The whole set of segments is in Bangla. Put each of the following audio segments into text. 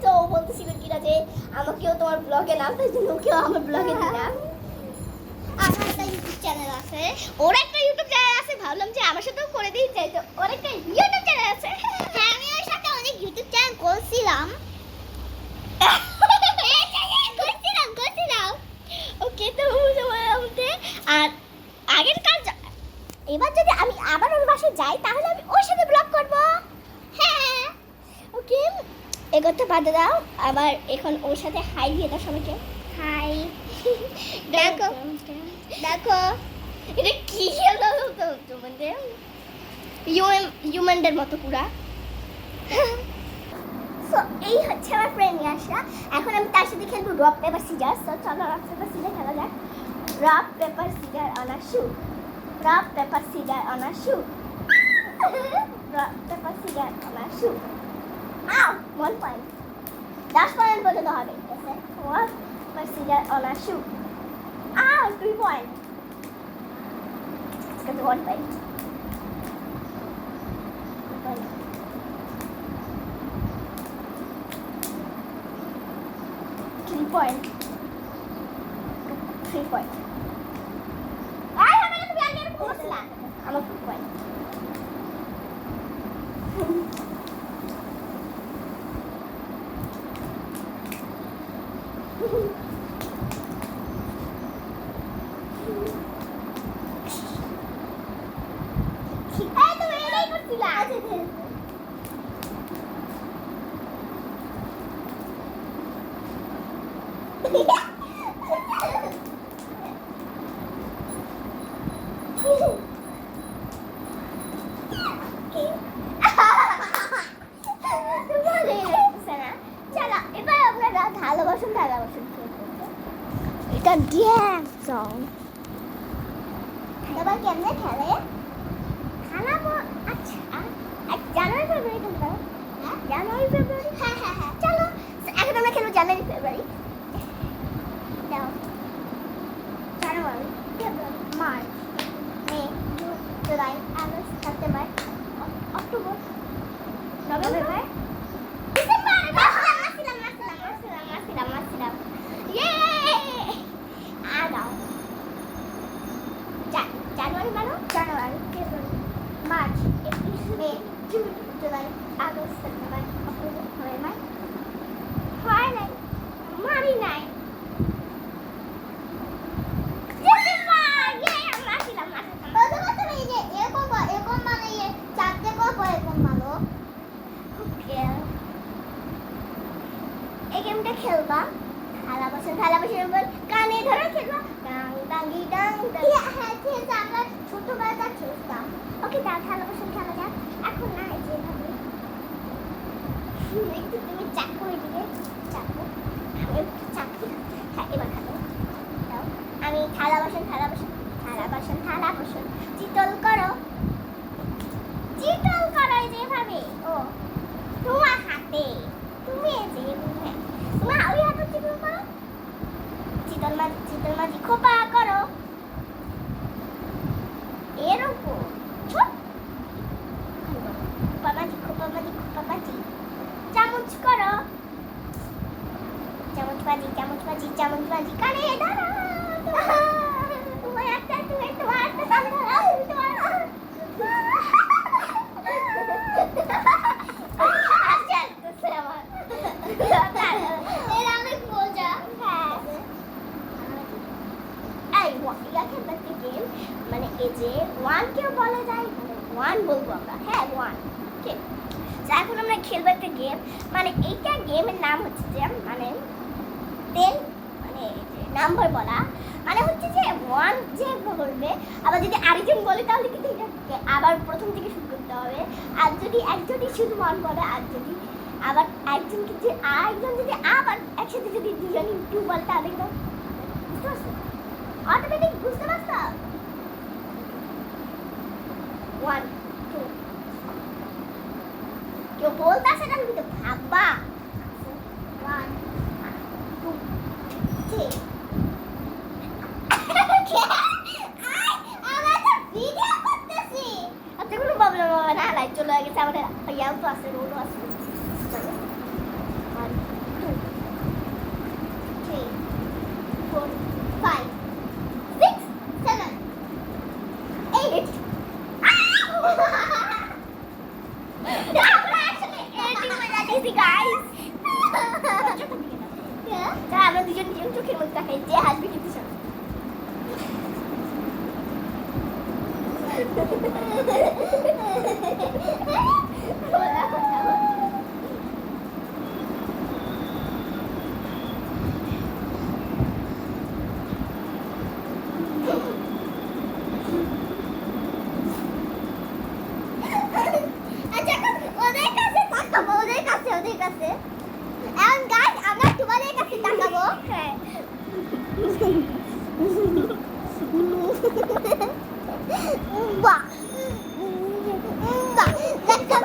তো ও বলতেছিল কিনা যে আমাকেও তোমার ব্লগে নাম, তাই জন্য ওকেও আমার ব্লগে দিলাম। আমার একটা ইউটিউব চ্যানেল আছে, ওর একটা ইউটিউব চ্যানেল আছে, ভাবলাম যে আমার সাথেও করে দিই, চাই তো ওর একটা ইউটিউব চ্যানেল আছে। হ্যাঁ আমি ওর সাথে অনেক ইউটিউব চ্যানেল করছিলাম। ওকে তো আর আগের কাজ, এবার যদি আমি আবার ওর বাসায় যাই তাহলে আমি ওর সাথে ব্লগ করব। হ্যাঁ ওকে, এগোতে বাদ দাও, আবার এখন ওর সাথে হাই দিয়ে দাও সবাইকে। হাই। দেখো দেখো এটা কি হলো তো তোমাদের হিউম্যানদের মতো পুরা। সো এই হচ্ছে আমার ফ্রেন্ড ইয়াশা। এখন আমি তার সাথে খেলবো রক পেপার সিজার। সো চলো রক পেপার সিজার খেলা যাক। রক পেপার সিজার অন আ শু, রক পেপার সিজার অন আ শু, রক পেপার সিজার অন আ শু। আও 1 পয়েন্ট, 10 পয়েন্ট পর্যন্ত হবে। রক পেপার সিজার অন আ শু। আও 2 point, 1 point. 3 point. 3 point. Ay, আমি তুমি আগে বলছিলা। আমার 2 point. এই তুমি এটাই করছিলা। এটা গেম সং। এবার কেমনে খেলে খানাবো? আচ্ছা জানুয়ারি ফেব্রুয়ারি খেলতে হবে। হ্যাঁ জানুয়ারি ফেব্রুয়ারি, হ্যাঁ হ্যাঁ হ্যাঁ চলো এখন আমরা খেলবো জানুয়ারি ফেব্রুয়ারি। দাও জানুয়ারি ফেব্রুয়ারি মার্চ মে জুন জুলাই আগস্ট সেপ্টেম্বর অক্টোবর নভেম্বর ডিসেম্বর। মাসিলাম ইয়ে আগাও জানুয়ারি মানে জানুয়ারি ফেব্রুয়ারি মার্চ এপ্রিল মে জুন জুলাই আগস্ট সেপ্টেম্বর অক্টোবর নভেম্বর। হয় নাই মারি নাই খেলবা থালা বাসন কানে ধরে খেলবা ডাং ডাঙ্গি ডাং ডাং। হ্যাঁ ঠিক আছে, আমরা ছোটবেলাটা খেলতাম। ওকে দাও থালা বাসন খেলা যাক। এখন না এই যে ভাবে একটু তুমি চাকু এদিকে চাকু, আমি একটু চাকু। হ্যাঁ এবার খাবো দাও। আমি থালা বাসন চিতল করো এই যে ভাবে। ও তোমার হাতে তুমি এই যে তুমি ওই হাতে চিতল করো, চিতল মাঝি খোপা করো এরকম খোপা মাঝি চামচ করো, চামচ মাঝি কানে ধরো। তোমার একটা মানে এই যে ওয়ান কেউ বলা যায়, ওয়ান বলবো আমরা। হ্যাঁ ওয়ান ওকে। এখন আমরা খেলবো একটা গেম, মানে এইটা গেমের নাম হচ্ছে যে মানে 10 মানে নাম্বার বলা, মানে হচ্ছে যে ওয়ান যে বলবে, আবার যদি আরেকজন বলে তাহলে কিন্তু আবার প্রথম থেকে শুরু করতে হবে। আর যদি একজনই শুধু ওয়ান বলে, আর যদি আবার একজনকে যে আরেকজন যদি আবার একসাথে যদি দুজনই টু বলে তাহলে কিন্তু বুঝতে পারছো, অটোমেটিক বুঝতে পারছো। 1 2 কেউ বলতে আসে না কিন্তু ভাববা। 1 2 3 চলে গেছে আমাদের ইয়াও তো আছে, রোডও আছে। দুজন দুজন চোখের মধ্যে তাকাই, যে হাসবে কিন্তু সব। আচ্ছা, ওদের কাছে তাকাবো, ওদের কাছে। এখন গাইস আমরা তোমাদের কাছে তাকাবো। হ্যাঁ। বাহ, বাহ, দেখা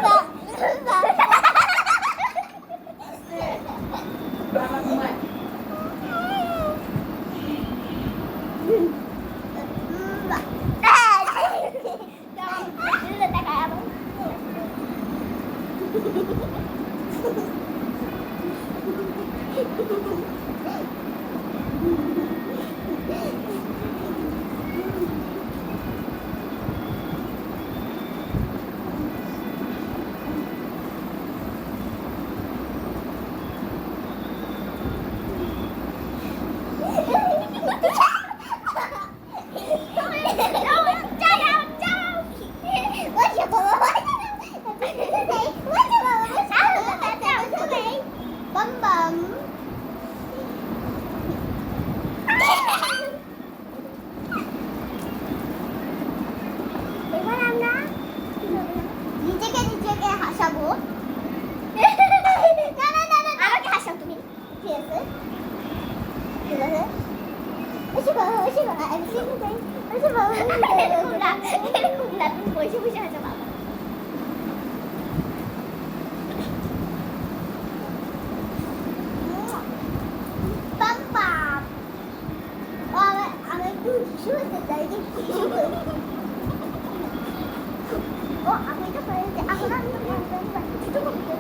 বাহ, বাহ। এবার আমরা নিজেকে হাসাবো। আমাকে হাসাও তুমি। ঠিক আছে, বসে বসে হাসা বাবা। আমি একটু শিশু হতে চাই, ও আমি তো পারি, এখন আমি ছোট করতে